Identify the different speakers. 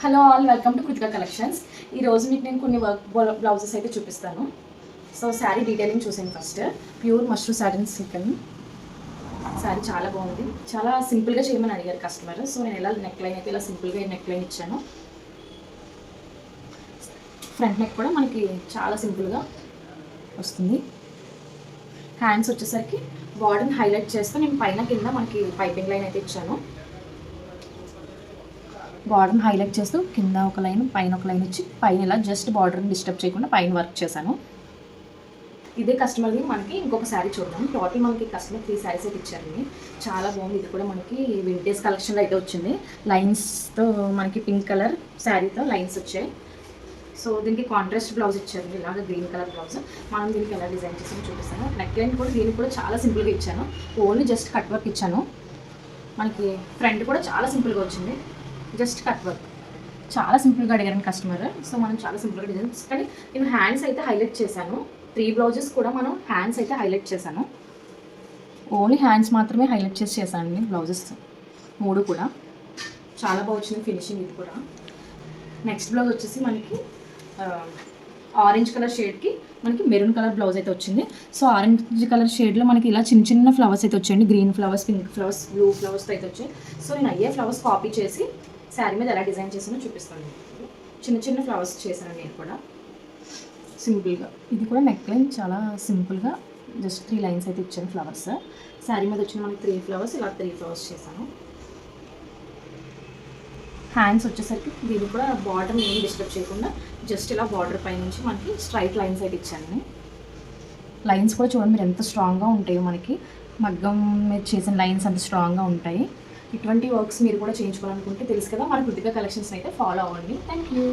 Speaker 1: Hello all, welcome to Kritika collections. ఈరోజు మీకు నేను కొన్ని వర్క్ బ్లౌజెస్ అయితే చూపిస్తాను. సో శారీ డీటెయిలింగ్ చూసాను. First pure mushroom satin silk. Sari చాలా బాగుంది. చాలా సింపుల్గా చేయమని అడిగారు కస్టమర్. సో నేను ఎలా నెక్ లైన్ అయితే ఇలా సింపుల్గా నెక్ లైన్ ఇచ్చాను. ఫ్రంట్ నెక్ కూడా మనకి చాలా సింపుల్గా వస్తుంది. హ్యాండ్స్ వచ్చేసరికి బార్డర్ని హైలైట్ చేస్తూ నేను పైన కింద మనకి పైపింగ్ లైన్ అయితే ఇచ్చాను. బార్డర్ని హైలైట్ చేస్తూ కింద ఒక లైన్ పైన ఒక లైన్ ఇచ్చి పైన ఇలా జస్ట్ బార్డర్ని డిస్టర్బ్ చేయకుండా పైన వర్క్ చేశాను. ఇదే కస్టమర్ది మనకి ఇంకొక శారీ చూద్దాం. టోటల్ మనకి కస్టమర్ 3 శారీస్ అయితే ఇచ్చారండి. చాలా బాగుంది. ఇది కూడా మనకి వింటేజ్ కలెక్షన్లో అయితే వచ్చింది. లైన్స్తో మనకి పింక్ కలర్ శారీతో లైన్స్ వచ్చాయి. సో దీనికి కాంట్రాస్ట్ బ్లౌజ్ ఇచ్చారండి. ఇలాగ గ్రీన్ కలర్ బ్లౌజ్. మనం దీనికి ఎలా డిజైన్ చేసి చూపిస్తాను. నెక్ లైన్ కూడా దీనికి కూడా చాలా సింపుల్గా ఇచ్చాను. ఓన్లీ జస్ట్ కట్ వర్క్ ఇచ్చాను. మనకి ఫ్రంట్ కూడా చాలా సింపుల్గా వచ్చింది. జస్ట్ కట్ వర్క్ చాలా సింపుల్గా అడిగారు కస్టమర్. సో మనం చాలా సింపుల్గా డిజైన్, కానీ నేను హ్యాండ్స్ అయితే హైలైట్ చేశాను. 3 బ్లౌజెస్ కూడా మనం హ్యాండ్స్ అయితే హైలైట్ చేశాను. ఓన్లీ హ్యాండ్స్ మాత్రమే హైలైట్ చేశాను. బ్లౌజెస్ 3 కూడా చాలా బాగా వచ్చింది ఫినిషింగ్. ఇది కూడా నెక్స్ట్ బ్లౌజ్ వచ్చేసి మనకి ఆరెంజ్ కలర్ షేడ్కి మనకి మెరూన్ కలర్ బ్లౌజ్ అయితే వచ్చింది. సో ఆరెంజ్ కలర్ షేడ్లో మనకి ఇలా చిన్న చిన్న ఫ్లవర్స్ అయితే వచ్చాయండి. Green flowers, pink flowers, blue flowers అయితే వచ్చాయి. సో నేను అయ్యే ఫ్లవర్స్ కాపీ చేసి శారీ మీద ఎలా డిజైన్ చేసానో చూపిస్తాను. చిన్న చిన్న ఫ్లవర్స్ చేశాను నేను కూడా సింపుల్గా. ఇది కూడా నెక్ లైన్ చాలా సింపుల్గా జస్ట్ 3 లైన్స్ అయితే ఇచ్చాను ఫ్లవర్స్. శారీ మీద వచ్చిన మనకి 3 ఫ్లవర్స్, ఇలా 3 ఫ్లవర్స్ చేశాను. హ్యాండ్స్ వచ్చేసరికి దీనికి కూడా బార్డర్ ఏం డిస్టర్బ్ చేయకుండా జస్ట్ ఇలా బార్డర్ పై నుంచి మనకి స్ట్రైట్ లైన్స్ అయితే ఇచ్చాను. లైన్స్ కూడా చూడండి మీరు ఎంత స్ట్రాంగ్గా ఉంటాయో. మనకి మగ్గం మీద చేసిన లైన్స్ అంత స్ట్రాంగ్గా ఉంటాయి. ఇటువంటి వర్క్స్ మీరు కూడా చేయించుకోవాలనుకుంటే తెలుసు కదా, మన కృతికా కలెక్షన్స్ అయితే ఫాలో అవ్వండి. Thank you.